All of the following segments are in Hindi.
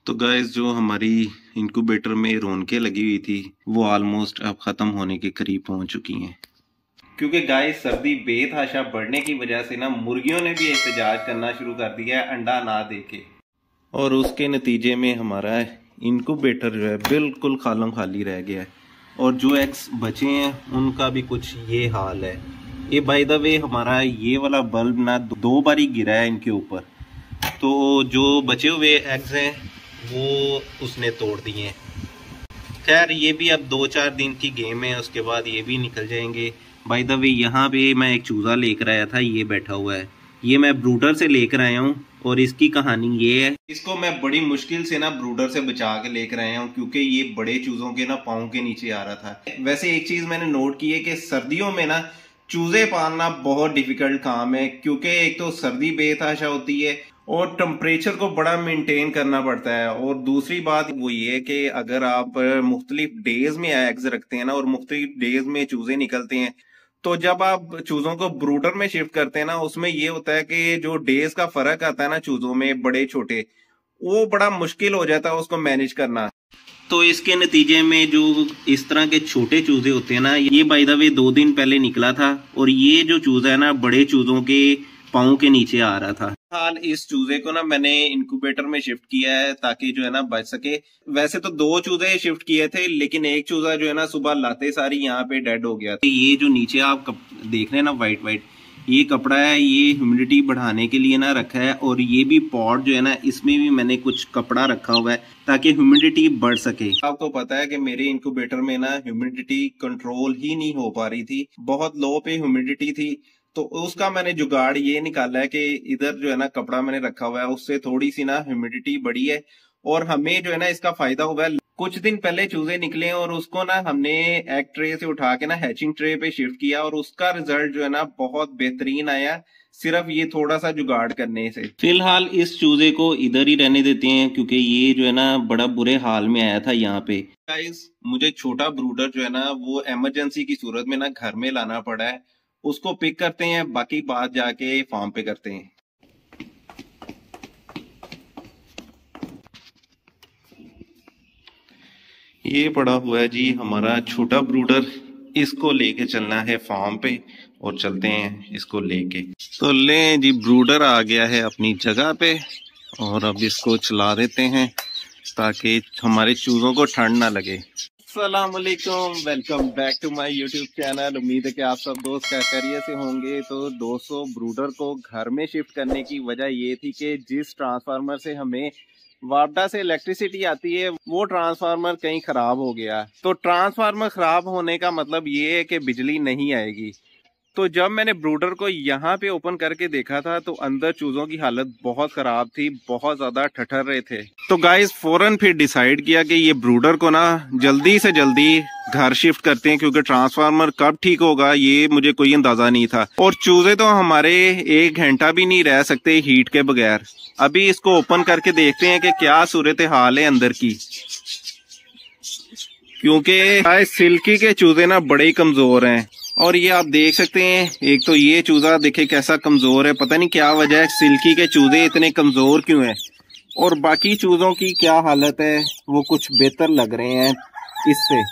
तो गाइस जो हमारी इंक्यूबेटर में रौनकें लगी हुई थी वो ऑलमोस्ट अब ख़त्म होने के करीब पहुंच चुकी हैं, क्योंकि गाइस सर्दी बेतहाशा बढ़ने की वजह से ना मुर्गियों ने भी एहतजाज करना शुरू कर दिया है अंडा ना देके, और उसके नतीजे में हमारा इंक्यूबेटर जो है बिल्कुल खालम खाली रह गया है। और जो एग्स बचे हैं उनका भी कुछ ये हाल है। ये बाय द वे हमारा ये वाला बल्ब ना दो बार ही गिरा है इनके ऊपर, तो जो बचे हुए एग्स हैं वो उसने तोड़ दिए हैं। खैर ये भी अब 2-4 दिन की गेम है, उसके बाद ये भी निकल जाएंगे। बाय द वे यहाँ पे मैं एक चूज़ा लेकर आया था, ये बैठा हुआ है, ये मैं ब्रूडर से लेकर आया हूँ और इसकी कहानी ये है। इसको मैं बड़ी मुश्किल से ना ब्रूडर से बचा के लेकर आया हूँ क्योंकि ये बड़े चूज़ों के ना पाँव के नीचे आ रहा था। वैसे एक चीज़ मैंने नोट की है कि सर्दियों में ना चूज़े पालना बहुत डिफिकल्ट काम है, क्योंकि एक तो सर्दी बेतहाशा होती है और टेम्परेचर को बड़ा मेंटेन करना पड़ता है। और दूसरी बात वो ये कि अगर आप मुख्तलिफ डेज में एग्स रखते हैं ना और मुख्तलिफ डेज में चूजे निकलते हैं, तो जब आप चूजों को ब्रूडर में शिफ्ट करते हैं ना, उसमें ये होता है कि जो डेज का फर्क आता है ना चूजों में बड़े छोटे, वो बड़ा मुश्किल हो जाता है उसको मैनेज करना। तो इसके नतीजे में जो इस तरह के छोटे चूजे होते हैं ना, ये बाय द वे 2 दिन पहले निकला था और ये जो चूजा है ना बड़े चूजों के पाँव के नीचे आ रहा था। हाल इस चूजे को ना मैंने इंक्यूबेटर में शिफ्ट किया है ताकि जो है ना बच सके। वैसे तो 2 चूजे शिफ्ट किए थे, लेकिन एक चूजा जो है ना सुबह लाते सारी यहाँ पे डेड हो गया। ये जो नीचे आप देख रहे हैं ना वाइट वाइट, ये कपड़ा है, ये ह्यूमिडिटी बढ़ाने के लिए ना रखा है। और ये भी पॉट जो है ना इसमें भी मैंने कुछ कपड़ा रखा हुआ है ताकि ह्यूमिडिटी बढ़ सके। आपको पता है कि मेरे इंक्यूबेटर में ना ह्यूमिडिटी कंट्रोल ही नहीं हो पा रही थी, बहुत लो पे ह्यूमिडिटी थी। तो उसका मैंने जुगाड़ ये निकाला है कि इधर जो है ना कपड़ा मैंने रखा हुआ है, उससे थोड़ी सी ना ह्यूमिडिटी बढ़ी है और हमें जो है ना इसका फायदा हुआ है। कुछ दिन पहले चूजे निकले और उसको ना हमने एग ट्रे से उठा के ना हैचिंग ट्रे पे शिफ्ट किया और उसका रिजल्ट जो है ना बहुत बेहतरीन आया, सिर्फ ये थोड़ा सा जुगाड़ करने से। फिलहाल इस चूजे को इधर ही रहने देते हैं क्योंकि ये जो है ना बड़ा बुरे हाल में आया था यहाँ पे। गाइस मुझे छोटा ब्रूडर जो है ना वो इमरजेंसी की सूरत में ना घर में लाना पड़ा है, उसको पिक करते हैं, बाकी बात जाके फार्म पे करते हैं। ये पड़ा हुआ है जी हमारा छोटा ब्रूडर, इसको लेके चलना है फार्म पे और चलते हैं इसको लेके। तो ले जी ब्रूडर आ गया है अपनी जगह पे और अब इसको चला देते हैं ताकि हमारे चूजों को ठंड ना लगे। अस्सलाम वालेकुम, welcome back to my YouTube channel. उम्मीद है कि आप सब दोस्त खैरियत से होंगे। तो दोस्तों ब्रूडर को घर में शिफ्ट करने की वजह ये थी कि जिस ट्रांसफार्मर से हमें वापडा से इलेक्ट्रिसिटी आती है वो ट्रांसफार्मर कहीं खराब हो गया। तो ट्रांसफार्मर खराब होने का मतलब ये है कि बिजली नहीं आएगी। तो जब मैंने ब्रूडर को यहाँ पे ओपन करके देखा था तो अंदर चूजों की हालत बहुत खराब थी, बहुत ज्यादा ठठर रहे थे। तो गाइस फौरन फिर डिसाइड किया कि ये ब्रूडर को ना जल्दी से जल्दी घर शिफ्ट करते हैं, क्योंकि ट्रांसफार्मर कब ठीक होगा ये मुझे कोई अंदाजा नहीं था। और चूजे तो हमारे 1 घंटा भी नहीं रह सकते हीट के बगैर। अभी इसको ओपन करके देखते हैं कि क्या सूरत हाल है अंदर की, क्योंकि सिल्की के चूजे ना बड़े ही कमजोर हैं। और ये आप देख सकते हैं, एक तो ये चूजा देखे कैसा कमजोर है, पता नहीं क्या वजह है सिल्की के चूजे इतने कमजोर क्यों हैं। और बाकी चूजों की क्या हालत है वो कुछ बेहतर लग रहे हैं इससे।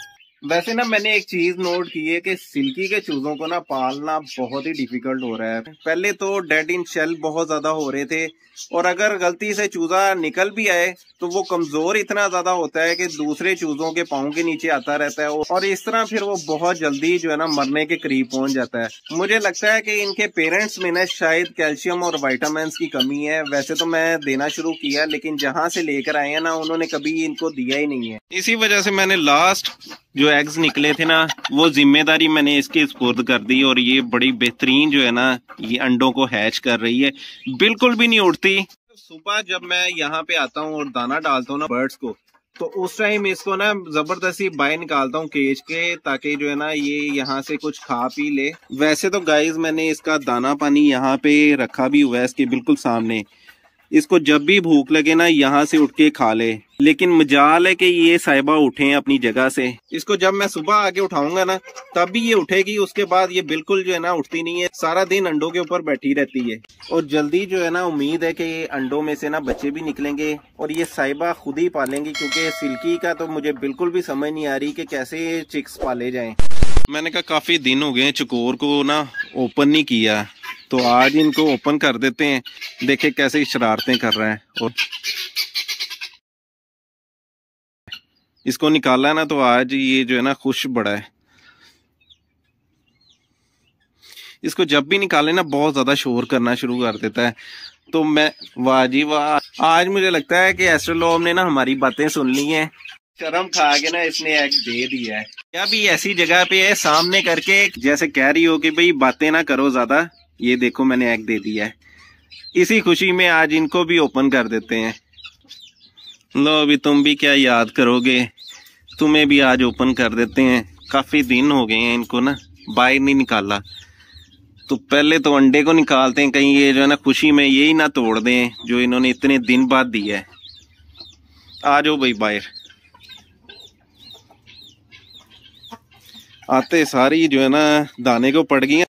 वैसे ना मैंने एक चीज नोट की है कि सिल्की के चूजों को ना पालना बहुत ही डिफिकल्ट हो रहा है। पहले तो डेड इन शेल बहुत ज्यादा हो रहे थे और अगर गलती से चूजा निकल भी आए तो वो कमजोर इतना ज्यादा होता है कि दूसरे चूजों के पाँव के नीचे आता रहता है और इस तरह फिर वो बहुत जल्दी जो है ना मरने के करीब पहुंच जाता है। मुझे लगता है कि इनके पेरेंट्स में ना शायद कैल्शियम और विटामिन की कमी है। वैसे तो मैं देना शुरू किया, लेकिन जहाँ से लेकर आए हैं ना उन्होंने कभी इनको दिया ही नहीं है। इसी वजह से मैंने लास्ट जो एग्स निकले थे ना वो जिम्मेदारी मैंने इसके सुपुर्द कर दी और ये बड़ी बेहतरीन जो है ना ये अंडों को हैच कर रही है, बिल्कुल भी नहीं उड़ती। सुबह जब मैं यहाँ पे आता हूँ और दाना डालता हूँ ना बर्ड्स को, तो उस टाइम इसको ना जबरदस्ती बाहर निकालता हूँ केज के, ताकि जो है ना ये यहाँ से कुछ खा पी ले। वैसे तो गाइज मैंने इसका दाना पानी यहाँ पे रखा भी हुआ है इसके बिल्कुल सामने, इसको जब भी भूख लगे ना यहाँ से उठ के खा ले। लेकिन मजाल है कि ये साहिबा उठे अपनी जगह से। इसको जब मैं सुबह आके उठाऊंगा ना तब भी ये उठेगी, उसके बाद ये बिल्कुल जो है ना उठती नहीं है, सारा दिन अंडों के ऊपर बैठी रहती है। और जल्दी जो है ना उम्मीद है कि ये अंडों में से ना बच्चे भी निकलेंगे और ये साहिबा खुद ही पालेंगी, क्योंकि सिल्की का तो मुझे बिल्कुल भी समझ नहीं आ रही कि कैसे चिक्स पाले जाएं। मैंने कहा काफी दिन हो गए चकोर को ना ओपन नहीं किया, तो आज इनको ओपन कर देते हैं, देखे कैसे शरारतें कर रहा है। और इसको निकाला ना तो आज ये जो है ना खुश बड़ा है। इसको जब भी निकाले ना बहुत ज्यादा शोर करना शुरू कर देता है। तो मैं वाह जी वाह, आज मुझे लगता है कि एस्ट्रोलॉब ने ना हमारी बातें सुन ली हैं। शर्म खा के ना इसने एग दे दिया है। क्या भी ऐसी जगह पे है सामने करके जैसे कह रही हो कि भाई बातें ना करो ज्यादा। ये देखो मैंने एग दे दिया है। इसी खुशी में आज इनको भी ओपन कर देते हैं। लो अभी तुम भी क्या याद करोगे, तुम्हें भी आज ओपन कर देते हैं। काफी दिन हो गए हैं इनको ना बाहर नहीं निकाला, तो पहले तो अंडे को निकालते हैं, कहीं ये जो है ना खुशी में यही ना तोड़ दें जो इन्होंने इतने दिन बाद दिया है। आ जाओ भाई बाहर। आते सारी जो है ना दाने को पड़ गई।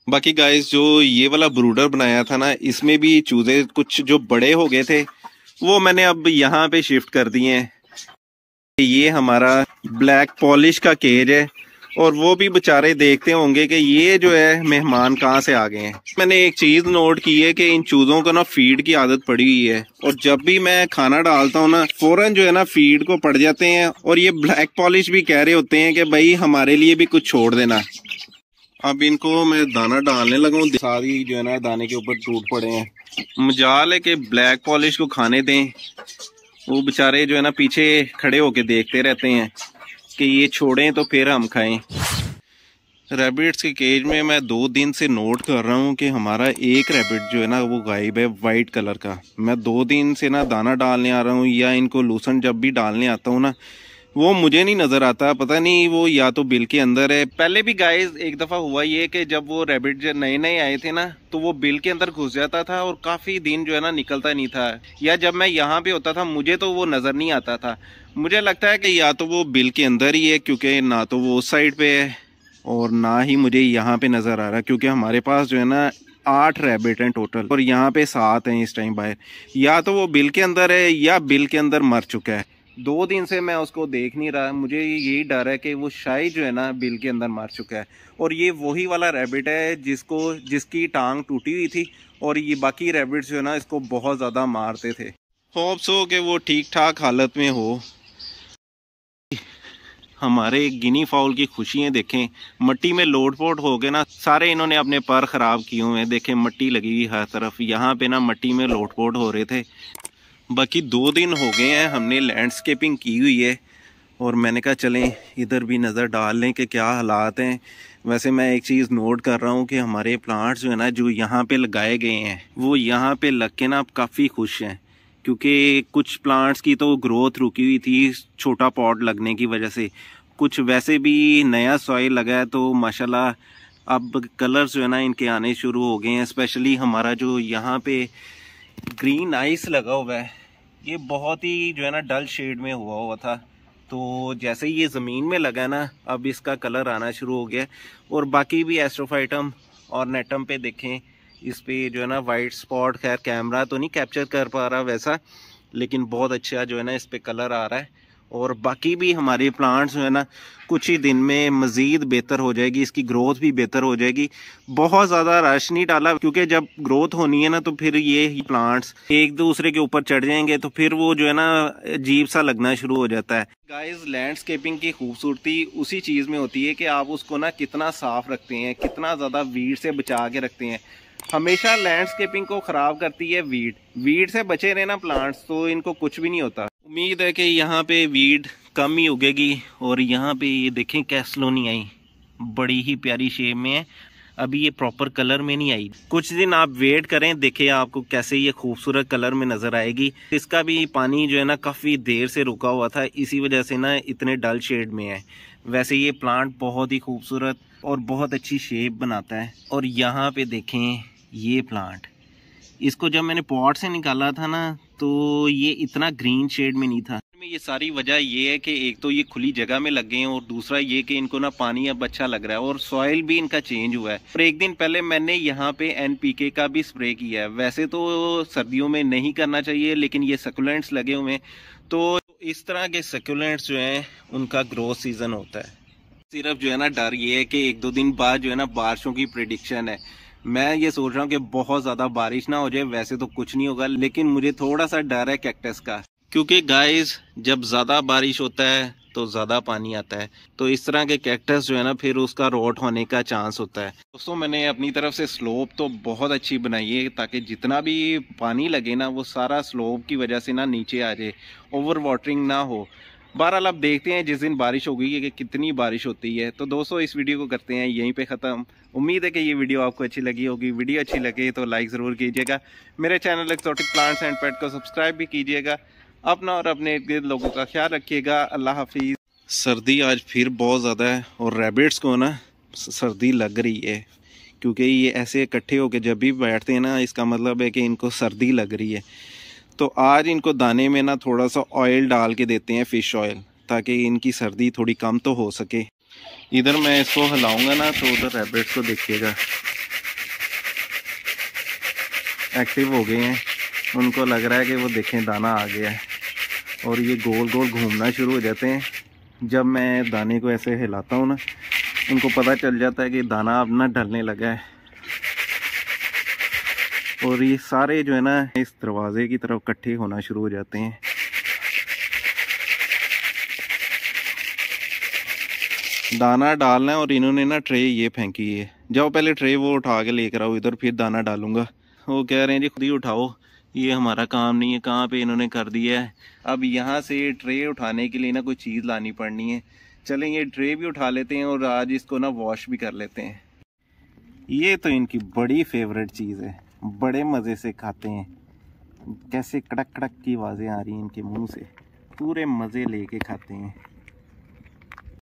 बाकी गाइस जो ये वाला ब्रूडर बनाया था ना, इसमें भी चूजे कुछ जो बड़े हो गए थे वो मैंने अब यहाँ पे शिफ्ट कर दिए हैं। ये हमारा ब्लैक पॉलिश का केज है और वो भी बेचारे देखते होंगे कि ये जो है मेहमान कहाँ से आ गए हैं। मैंने एक चीज नोट की है कि इन चूजों को ना फीड की आदत पड़ी हुई है और जब भी मैं खाना डालता हूँ ना फौरन जो है ना फीड को पड़ जाते हैं। और ये ब्लैक पॉलिश भी कह रहे होते हैं कि भाई हमारे लिए भी कुछ छोड़ देना। अब इनको मैं दाना डालने लगा हूँ, सारी जो है ना दाने के ऊपर टूट पड़े हैं। मजाल है कि ब्लैक पॉलिश को खाने दें, वो बेचारे जो है ना पीछे खड़े होके देखते रहते हैं कि ये छोड़ें तो फिर हम खाएं। रैबिट्स के केज में मैं 2 दिन से नोट कर रहा हूँ कि हमारा एक रैबिट जो है ना वो गायब है, वाइट कलर का। मैं 2 दिन से ना दाना डालने आ रहा हूँ या इनको लूसन जब भी डालने आता हूँ ना वो मुझे नहीं नजर आता। पता नहीं वो या तो बिल के अंदर है। पहले भी गाइस एक दफा हुआ ये कि जब वो रैबिट जब नए नए आए थे ना तो वो बिल के अंदर घुस जाता था और काफी दिन जो है ना निकलता नहीं था, या जब मैं यहाँ पे होता था मुझे तो वो नजर नहीं आता था। मुझे लगता है कि या तो वो बिल के अंदर ही है, क्योंकि ना तो वो उस साइड पे है और ना ही मुझे यहाँ पे नजर आ रहा है, क्योंकि हमारे पास जो है ना 8 रैबिट हैं टोटल और यहाँ पे 7 हैं इस टाइम बाहर। या तो वो बिल के अंदर है या बिल के अंदर मर चुका है। 2 दिन से मैं उसको देख नहीं रहा, मुझे यही डर है कि वो शायद जो है ना बिल के अंदर मार चुका है। और ये वही वाला रैबिट है जिसकी टांग टूटी हुई थी और ये बाकी रैबिट्स जो है ना इसको बहुत ज़्यादा मारते थे। होप्स हो कि वो ठीक ठाक हालत में हो। हमारे गिनी फाउल की खुशियाँ देखें, मट्टी में लोट-पोट हो गए ना सारे, इन्होंने अपने पर ख़राब किए हुए हैं। देखें मट्टी लगी हुई हर तरफ, यहाँ पे ना मट्टी में लोट-पोट हो रहे थे। बाकी 2 दिन हो गए हैं हमने लैंडस्केपिंग की हुई है और मैंने कहा चलें इधर भी नज़र डाल लें कि क्या हालात हैं। वैसे मैं एक चीज़ नोट कर रहा हूँ कि हमारे प्लांट्स जो है ना जो यहाँ पे लगाए गए हैं वो यहाँ पे लग के ना काफ़ी खुश हैं, क्योंकि कुछ प्लांट्स की तो ग्रोथ रुकी हुई थी छोटा पॉट लगने की वजह से। कुछ वैसे भी नया सॉइल लगा है तो माशाल्लाह अब कलर्स जो है ना इनके आने शुरू हो गए हैं। स्पेशली हमारा जो यहाँ पे ग्रीन आइस लगा हुआ है ये बहुत ही जो है ना डल शेड में हुआ था, तो जैसे ही ये ज़मीन में लगा ना अब इसका कलर आना शुरू हो गया। और बाकी भी एस्ट्रोफाइटम और नेटम पे देखें इस पे जो है ना वाइट स्पॉट, खैर कैमरा तो नहीं कैप्चर कर पा रहा वैसा, लेकिन बहुत अच्छा जो है ना इस पे कलर आ रहा है। और बाकी भी हमारे प्लांट्स जो है ना कुछ ही दिन में मज़ीद बेहतर हो जाएगी, इसकी ग्रोथ भी बेहतर हो जाएगी। बहुत ज़्यादा रश नहीं डाला, क्योंकि जब ग्रोथ होनी है ना तो फिर ये प्लांट्स एक दूसरे के ऊपर चढ़ जाएंगे तो फिर वो जो है ना अजीब सा लगना शुरू हो जाता है। गाइस लैंडस्केपिंग की खूबसूरती उसी चीज़ में होती है कि आप उसको ना कितना साफ रखते हैं, कितना ज़्यादा वीड से बचा के रखते हैं। हमेशा लैंडस्केपिंग को ख़राब करती है वीड से बचे रहे ना प्लांट्स तो इनको कुछ भी नहीं होता। उम्मीद है कि यहाँ पे वीड कम ही उगेगी। और यहाँ पे ये देखें कैस्लोनी आई, बड़ी ही प्यारी शेप में है, अभी ये प्रॉपर कलर में नहीं आई। कुछ दिन आप वेट करें, देखें आपको कैसे ये खूबसूरत कलर में नज़र आएगी। इसका भी पानी जो है ना काफ़ी देर से रुका हुआ था, इसी वजह से ना इतने डल शेड में है। वैसे ये प्लांट बहुत ही खूबसूरत और बहुत अच्छी शेप बनाता है। और यहाँ पे देखें ये प्लांट, इसको जब मैंने पॉट से निकाला था ना तो ये इतना ग्रीन शेड में नहीं था। ये सारी वजह ये है कि एक तो ये खुली जगह में लग गए हैं और दूसरा ये कि इनको ना पानी अब अच्छा लग रहा है और सॉइल भी इनका चेंज हुआ है। और एक दिन पहले मैंने यहाँ पे NPK का भी स्प्रे किया है। वैसे तो सर्दियों में नहीं करना चाहिए लेकिन ये सक्यूलेंट्स लगे हुए हैं तो इस तरह के सक्यूलेंट्स जो हैं उनका ग्रोथ सीजन होता है। सिर्फ जो है ना डर ये है कि एक दो दिन बाद जो है ना बारिशों की प्रेडिक्शन है। मैं ये सोच रहा हूँ कि बहुत ज़्यादा बारिश ना हो जाए। वैसे तो कुछ नहीं होगा लेकिन मुझे थोड़ा सा डर है कैक्टस का, क्योंकि गाइस जब ज़्यादा बारिश होता है तो ज़्यादा पानी आता है तो इस तरह के कैक्टस जो है ना फिर उसका रोट होने का चांस होता है। दोस्तों मैंने अपनी तरफ से स्लोप तो बहुत अच्छी बनाई है ताकि जितना भी पानी लगे ना वो सारा स्लोप की वजह से ना नीचे आ जाए, ओवर वाटरिंग ना हो। बहरहाल अब देखते हैं जिस दिन बारिश होगी कि कितनी बारिश होती है। तो दोस्तों इस वीडियो को करते हैं यहीं पे ख़त्म। उम्मीद है कि ये वीडियो आपको अच्छी लगी होगी। वीडियो अच्छी लगे तो लाइक ज़रूर कीजिएगा। मेरे चैनल एक्सोटिक प्लांट्स एंड पेट को सब्सक्राइब भी कीजिएगा। अपना और अपने इर्द गिर्द लोगों का ख्याल रखिएगा। अल्लाह हाफिज़। सर्दी आज फिर बहुत ज़्यादा है और रैबिट्स को ना सर्दी लग रही है क्योंकि ये ऐसे इकट्ठे होकर जब भी बैठते हैं ना इसका मतलब है कि इनको सर्दी लग रही है। तो आज इनको दाने में ना थोड़ा सा ऑयल डाल के देते हैं, फ़िश ऑयल, ताकि इनकी सर्दी थोड़ी कम तो हो सके। इधर मैं इसको हिलाऊंगा ना तो उधर रैबिट्स को देखिएगा एक्टिव हो गए हैं। उनको लग रहा है कि वो देखें दाना आ गया है और ये गोल गोल घूमना शुरू हो जाते हैं। जब मैं दाने को ऐसे हिलाता हूँ ना उनको पता चल जाता है कि दाना अब ना ढलने लगा है और ये सारे जो है ना इस दरवाजे की तरफ इकट्ठे होना शुरू हो जाते हैं। दाना डालना है और इन्होंने ना ट्रे ये फेंकी है। जाओ पहले ट्रे वो उठा के लेकर आओ इधर, फिर दाना डालूंगा। वो कह रहे हैं जी खुद ही उठाओ, ये हमारा काम नहीं है। कहाँ पे इन्होंने कर दिया है। अब यहाँ से ट्रे उठाने के लिए ना कोई चीज़ लानी पड़नी है। चलें ये ट्रे भी उठा लेते हैं और आज इसको ना वॉश भी कर लेते हैं। ये तो इनकी बड़ी फेवरेट चीज़ है, बड़े मज़े से खाते हैं। कैसे कड़क कड़क की आवाज़ें आ रही हैं इनके मुंह से, पूरे मज़े लेके खाते हैं।